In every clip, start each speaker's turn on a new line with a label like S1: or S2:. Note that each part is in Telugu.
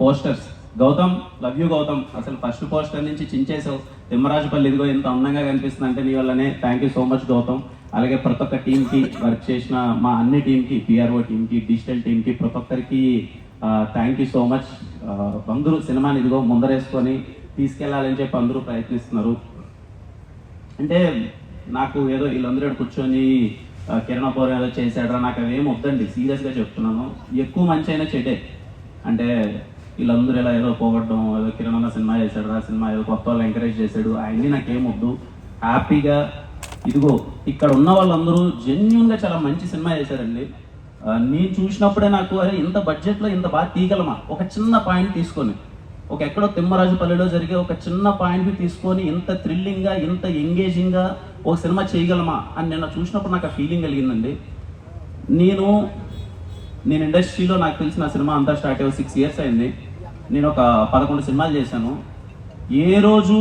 S1: Posters. Gautam, love you Gautam, అసలు ఫస్ట్ పోస్టర్ నుంచి చించేసావు. తిమ్మరాజుపల్లి ఇదిగో ఇంత అందంగా కనిపిస్తుంది అంటే నీ వల్లనే. Thank you so much Gautam. అలాగే ప్రతి ఒక్క టీంకి, వర్క్ చేసిన మా అన్ని టీంకి, పిఆర్ఓ టీంకి, డిజిటల్ టీంకి, ప్రతి ఒక్కరికి థ్యాంక్ యూ సో మచ్. అందరూ సినిమాని ఇదిగో ముందరేసుకొని తీసుకెళ్లాలని చెప్పి అందరూ ప్రయత్నిస్తున్నారు. అంటే నాకు ఏదో వీళ్ళందరూ కూర్చొని కిరణ్ అపూర్ ఏదో చేశాడరా, నాకు అవేం వద్దండి, సీరియస్గా చెప్తున్నాను. ఎక్కువ మంచి అయినా చెడే. అంటే వీళ్ళందరూ ఇలా ఏదో పోగొట్టడం, ఏదో కిరణ్ అన్న సినిమా చేశాడు, ఆ సినిమా ఏదో కొత్త వాళ్ళు ఎంకరేజ్ చేశాడు, అవన్నీ నాకేం వద్దు. హ్యాపీగా ఇదిగో ఇక్కడ ఉన్న వాళ్ళందరూ జెన్యున్గా చాలా మంచి సినిమా చేశారండి. నేను చూసినప్పుడే నాకు అరే ఇంత బడ్జెట్లో ఇంత బాగా తీయగలమా, ఒక చిన్న పాయింట్ తీసుకొని, ఒక ఎక్కడో తిమ్మరాజుపల్లిలో జరిగే ఒక చిన్న పాయింట్ తీసుకొని ఇంత థ్రిల్లింగ్గా, ఇంత ఎంగేజింగ్గా ఒక సినిమా చేయగలమా అని నిన్న చూసినప్పుడు నాకు ఆ ఫీలింగ్ కలిగిందండి. నేను ఇండస్ట్రీలో నాకు తెలిసిన సినిమా అంతా స్టార్ట్ అయ్యి 6 years అయింది. నేను ఒక 11 సినిమాలు చేశాను. ఏ రోజు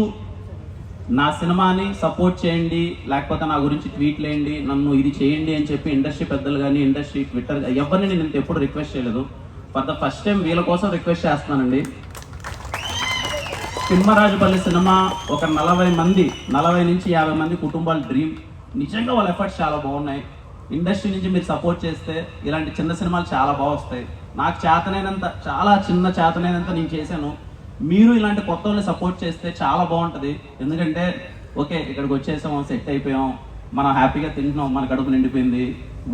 S1: నా సినిమాని సపోర్ట్ చేయండి, లేకపోతే నా గురించి ట్వీట్లు వేయండి, నన్ను ఇది చేయండి అని చెప్పి ఇండస్ట్రీ పెద్దలు కానీ, ఇండస్ట్రీ ట్విట్టర్ ఎవరిని నేను ఎప్పుడు రిక్వెస్ట్ చేయలేదు. ఫర్ ద ఫస్ట్ టైం వీళ్ళ కోసం రిక్వెస్ట్ చేస్తున్నానండి. తిమ్మరాజుపల్లి సినిమా ఒక 40 నుంచి 50 మంది కుటుంబాల డ్రీమ్. నిజంగా వాళ్ళ ఎఫర్ట్స్ చాలా బాగున్నాయి. ఇండస్ట్రీ నుంచి మీరు సపోర్ట్ చేస్తే ఇలాంటి చిన్న సినిమాలు చాలా బాగా వస్తాయి. నాకు చేతనైనంత, చాలా చిన్న చేతనైనంత నేను చేశాను. మీరు ఇలాంటి కొత్త వాళ్ళని సపోర్ట్ చేస్తే చాలా బాగుంటుంది. ఎందుకంటే ఓకే ఇక్కడికి వచ్చేసాం, సెట్ అయిపోయాం, మనం హ్యాపీగా తింటున్నాం, మన కడుపు నిండిపోయింది.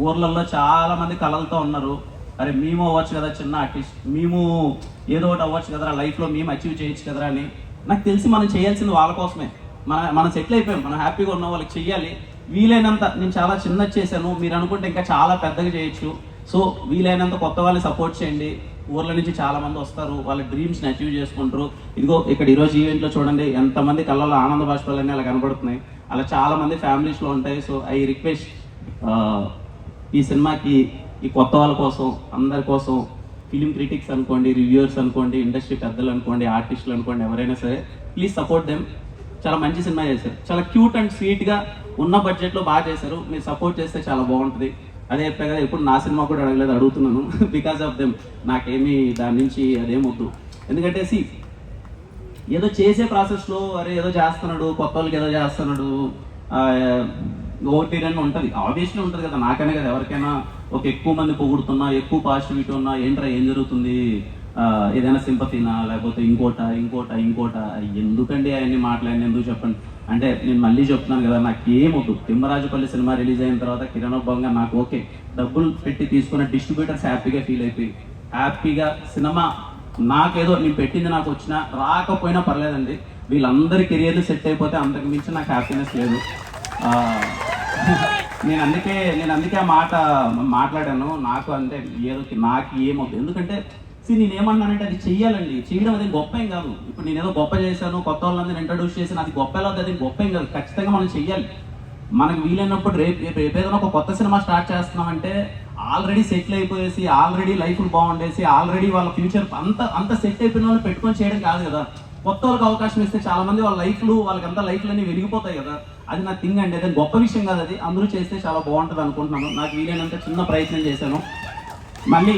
S1: ఊర్లలో చాలా మంది కళలతో ఉన్నారు. అరే మేము అవ్వచ్చు కదా చిన్న ఆర్టిస్ట్, మేము ఏదో ఒకటి అవ్వచ్చు కదరా లైఫ్లో, మేము అచీవ్ చేయొచ్చు కదరా అని. నాకు తెలిసి మనం చేయాల్సింది వాళ్ళ కోసమే. మనం సెటిల్ అయిపోయాం, మనం హ్యాపీగా ఉన్న వాళ్ళకి చెయ్యాలి. వీలైనంత నేను చాలా చిన్నది చేశాను, మీరు అనుకుంటే ఇంకా చాలా పెద్దగా చేయొచ్చు. సో వీలైనంత కొత్త వాళ్ళని సపోర్ట్ చేయండి. ఊర్ల నుంచి చాలా మంది వస్తారు, వాళ్ళ డ్రీమ్స్ని అచీవ్ చేసుకుంటారు. ఇదిగో ఇక్కడ ఈరోజు ఈవెంట్లో చూడండి ఎంతమంది కళ్ళలో ఆనంద బాష్పాలన్నీ అలా కనబడుతున్నాయి. అలా చాలా మంది ఫ్యామిలీస్లో ఉంటాయి. సో ఐ రిక్వెస్ట్ ఈ సినిమాకి, ఈ కొత్త వాళ్ళ కోసం, అందరి కోసం, ఫిలిం క్రిటిక్స్ అనుకోండి, రివ్యూవర్స్ అనుకోండి, ఇండస్ట్రీ పెద్దలు అనుకోండి, ఆర్టిస్టులు అనుకోండి, ఎవరైనా సరే ప్లీజ్ సపోర్ట్ దెమ్. చాలా మంచి సినిమా చేశారు, చాలా క్యూట్ అండ్ స్వీట్గా ఉన్న బడ్జెట్లో బాగా చేశారు. మీరు సపోర్ట్ చేస్తే చాలా బాగుంటుంది. అదే చెప్పా కదా, ఇప్పుడు నా సినిమా కూడా అడగలేదు, అడుగుతున్నాను. Because of them. నాకేమీ దాని నుంచి అదేమొద్దు. ఎందుకంటే ఏదో చేసే ప్రాసెస్లో అరే ఏదో చేస్తున్నాడు, కొత్త వాళ్ళకి ఏదో చేస్తున్నాడు, ఓటీ అని ఉంటుంది, ఆబ్వియస్లీ ఉంటుంది కదా. నాకనే కదా, ఎవరికైనా ఒక ఎక్కువ మంది పొగుడుతున్నా, ఎక్కువ పాజిటివిటీ ఉన్నా ఏంట్రా ఏం జరుగుతుంది, ఏదైనా సింపతినా, లేకపోతే ఇంకోట ఎందుకండి అవన్నీ మాట్లాడిన, ఎందుకు చెప్పండి అంటే నేను మళ్ళీ చెప్తున్నాను కదా, నాకేమొద్దు. తిమ్మరాజుపల్లి సినిమా రిలీజ్ అయిన తర్వాత కిరణోత్సవంగా నాకు ఓకే, డబ్బులు పెట్టి తీసుకున్న డిస్ట్రిబ్యూటర్స్ హ్యాపీగా ఫీల్ అయిపోయి, హ్యాపీగా సినిమా నాకేదో నేను పెట్టింది నాకు వచ్చినా రాకపోయినా పర్లేదండి, వీళ్ళందరి కెరియర్లు సెట్ అయిపోతే అంతకు మించి నాకు హ్యాపీనెస్ లేదు. నేను అందుకే ఆ మాట మాట్లాడాను. నాకు అంటే ఏదో నాకు ఏమవుతుంది, ఎందుకంటే నేనేమన్నానంటే అది చెయ్యాలండి, చేయడం అది గొప్ప ఏం కాదు. ఇప్పుడు నేను ఏదో గొప్ప చేశాను, కొత్త వాళ్ళందరూ ఇంట్రడ్యూస్ చేశాను, అది గొప్ప ఎలా అది గొప్ప ఏం కాదు. ఖచ్చితంగా మనం చెయ్యాలి. మనకు వీలైనప్పుడు రేపు ఏదైనా ఒక కొత్త సినిమా స్టార్ట్ చేస్తున్నామంటే ఆల్రెడీ సెటిల్ అయిపోయేసి, ఆల్రెడీ లైఫ్లు బాగుండేసి, ఆల్రెడీ వాళ్ళ ఫ్యూచర్ అంత సెట్ అయిపోయిన వాళ్ళు పెట్టుకొని చేయడం కాదు కదా. కొత్త వాళ్ళకి అవకాశం ఇస్తే చాలా మంది వాళ్ళ లైఫ్లు, వాళ్ళకంతా లైఫ్లు అన్నీ వెలిగిపోతాయి కదా. అది నా థింగ్ అండి, అది గొప్ప విషయం కాదు. అది అందరూ చేస్తే చాలా బాగుంటుంది అనుకుంటున్నాను. నాకు వీలైనంత చిన్న ప్రయత్నం చేశాను, మళ్ళీ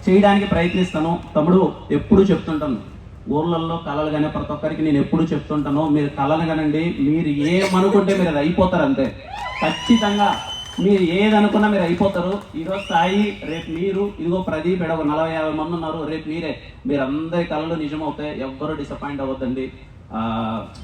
S1: చేయడానికి ప్రయత్నిస్తాను. తమ్ముడు ఎప్పుడు చెప్తుంటాను, ఊర్లలో కళలు కానీ ప్రతి ఒక్కరికి నేను ఎప్పుడు చెప్తుంటాను, మీరు కళలు కానండి, మీరు ఏమనుకుంటే మీరు అది అయిపోతారు అంతే. ఖచ్చితంగా మీరు ఏదనుకున్నా మీరు అయిపోతారు. ఈరోజు సాయి, రేపు మీరు, ఇదిగో ప్రదీప్, ఒక 40-50 మంది ఉన్నారు, రేపు మీరందరి కళలు నిజమవుతాయి. ఎవ్వరు డిసప్పాయింట్ అవ్వద్దండి.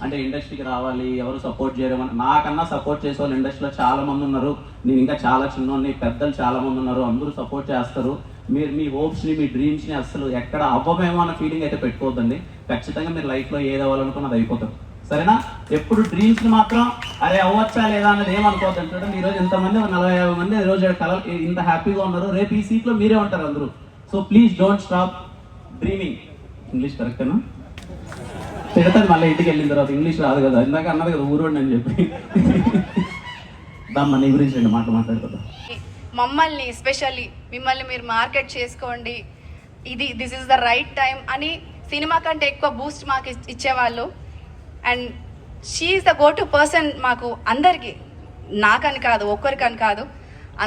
S1: అంటే ఇండస్ట్రీకి రావాలి, ఎవరు సపోర్ట్ చేయడం, నాకన్నా సపోర్ట్ చేసే వాళ్ళు ఇండస్ట్రీలో చాలా మంది ఉన్నారు. నేను ఇంకా చాలా చిన్నోడిని, పెద్దలు చాలా మంది ఉన్నారు, అందరూ సపోర్ట్ చేస్తారు. మీరు మీ హోప్స్ని, మీ డ్రీమ్స్ని అసలు ఎక్కడ అవ్వమేమో అన్న ఫీలింగ్ అయితే పెట్టుకోవద్దండి. ఖచ్చితంగా మీరు లైఫ్లో ఏది అవ్వాలనుకున్నది అయిపోతారు, సరేనా? ఎప్పుడు డ్రీమ్స్ని మాత్రం అరే అవ్వచ్చా లేదా అన్నది ఏమనుకోవద్దు. అంటే ఈరోజు ఇంతమంది 40-50 మంది ఈరోజు కళలు ఇంత హ్యాపీగా ఉన్నారు, రేపు ఈ సీట్లో మీరే ఉంటారు అందరూ. So please don't stop dreaming. English కరెక్టేనా? తిడతాను మళ్ళీ ఇంటికి వెళ్ళిన తర్వాత, ఇంగ్లీష్ రాదు కదా, ఇందాక అన్నది కదా ఊరోండి అని చెప్పి. దాన్ని నీ గురించి 2 మాటలు మాట్లాడుతుందా.
S2: మమ్మల్ని ఎస్పెషల్లీ మిమ్మల్ని మీరు మార్కెట్ చేసుకోండి, this is the right time అని సినిమా కంటే ఎక్కువ బూస్ట్ మాకు ఇచ్చేవాళ్ళు. And she is the go to person మాకు అందరికీ, నాకని కాదు, ఒక్కరికని కాదు,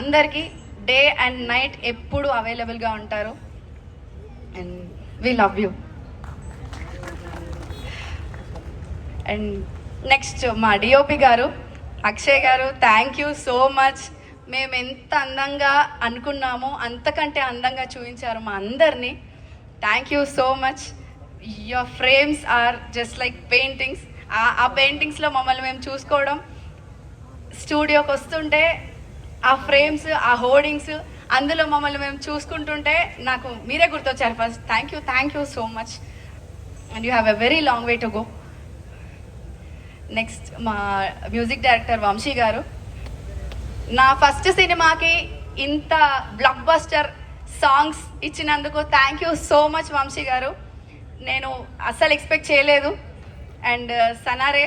S2: అందరికీ డే అండ్ నైట్ ఎప్పుడు అవైలబుల్గా ఉంటారు. And we love you. And next మా డిఓపి గారు అక్షయ్ గారు, థ్యాంక్ యూ సో మచ్. మేము ఎంత అందంగా అనుకున్నామో అంతకంటే అందంగా చూపించారు మా అందరినీ. Thank you so much. Your frames are just like paintings. ఆ పెయింటింగ్స్లో మమ్మల్ని మేము చూసుకోవడం, స్టూడియోకి వస్తుంటే ఆ ఫ్రేమ్స్, ఆ హోర్డింగ్స్, అందులో మమ్మల్ని మేము చూసుకుంటుంటే నాకు మీరే గుర్తొచ్చారు first. Thank you so much. And you have a very long way to go. Next మా మ్యూజిక్ డైరెక్టర్ వంశీ గారు, నా ఫస్ట్ సినిమాకి ఇంత బ్లాక్ బస్టర్ సాంగ్స్ ఇచ్చినందుకు thank you so much Vamshi garu. నేను అస్సలు ఎక్స్పెక్ట్ చేయలేదు. అండ్ సనారే,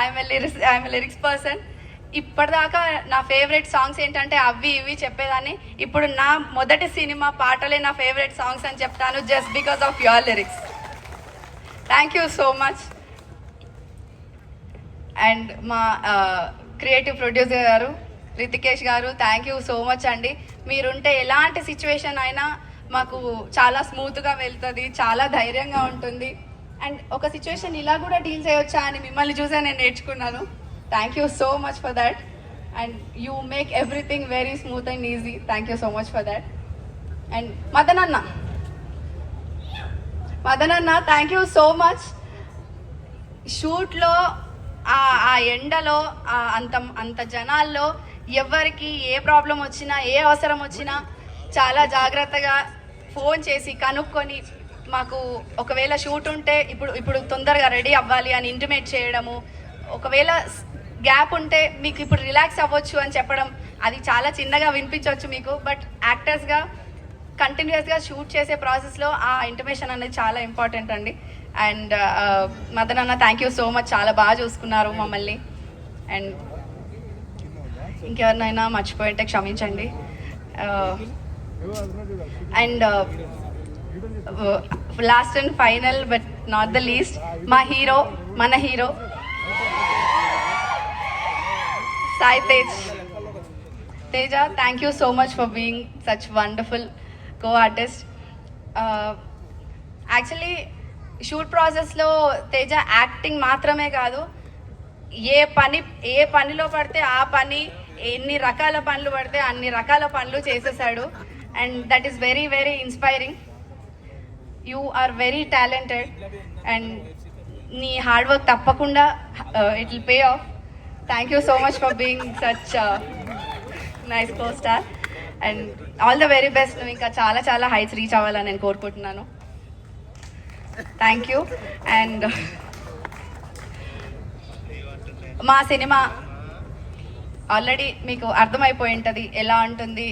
S2: ఐఎమ్ లిరిక్స్ పర్సన్. ఇప్పటిదాకా నా ఫేవరెట్ సాంగ్స్ ఏంటంటే అవి ఇవి చెప్పేదాన్ని. ఇప్పుడు నా మొదటి సినిమా పాటలే నా ఫేవరెట్ సాంగ్స్ అని చెప్తాను, just because of your lyrics. Thank you so much. And మా క్రియేటివ్ ప్రొడ్యూసర్ గారు రితికేష్ గారు, థ్యాంక్ యూ సో మచ్ అండి. మీరుంటే ఎలాంటి సిచ్యువేషన్ అయినా మాకు చాలా స్మూత్గా వెళ్తుంది, చాలా ధైర్యంగా ఉంటుంది. అండ్ ఒక సిచ్యువేషన్ ఇలా కూడా డీల్ చేయవచ్చా అని మిమ్మల్ని చూసే నేను నేర్చుకున్నాను. Thank you so much for that. And you make everything very smooth and easy. Thank you so much for that. And Madan అన్న, థ్యాంక్ యూ సో మచ్. షూట్లో ఆ ఎండలో అంత జనాల్లో ఎవరికి ఏ ప్రాబ్లం వచ్చినా, ఏ అవసరం వచ్చినా చాలా జాగ్రత్తగా ఫోన్ చేసి కనుక్కొని మాకు ఒకవేళ షూట్ ఉంటే ఇప్పుడు తొందరగా రెడీ అవ్వాలి అని ఇంటిమేట్ చేయడము, ఒకవేళ గ్యాప్ ఉంటే మీకు ఇప్పుడు రిలాక్స్ అవ్వచ్చు అని చెప్పడం. అది చాలా చిన్నగా వినిపించవచ్చు మీకు, బట్ యాక్టర్స్గా కంటిన్యూస్గా షూట్ చేసే ప్రాసెస్లో ఆ ఇంటిమేషన్ అనేది చాలా ఇంపార్టెంట్ అండి. అండ్ మదన్ అన్న, థ్యాంక్ యూ సో మచ్, చాలా బాగా చూసుకున్నారు మమ్మల్ని. అండ్ ఇంకెవరినైనా మర్చిపోయింటే క్షమించండి. And last and final but not the least, మన hero Sai Teja, thank you so much for being such wonderful co-artist. Actually shoot ప్రాసెస్లో తేజ యాక్టింగ్ మాత్రమే కాదు, ఏ పనిలో పడితే ఆ పని, ఎన్ని రకాల పనులు పడితే అన్ని రకాల పనులు చేసేసాడు. And that is very very inspiring. You are very talented and నీ హార్డ్ వర్క్ తప్పకుండా it will pay off. Thank you so much for being such nice co star and all the very best. నువ్వు ఇంకా చాలా చాలా హైట్స్ రీచ్ అవ్వాలని నేను కోరుకుంటున్నాను. Thank you. అండ్ మా సినిమా ఆల్రెడీ మీకు అర్థమైపోయి ఉంటుంది ఎలా ఉంటుంది.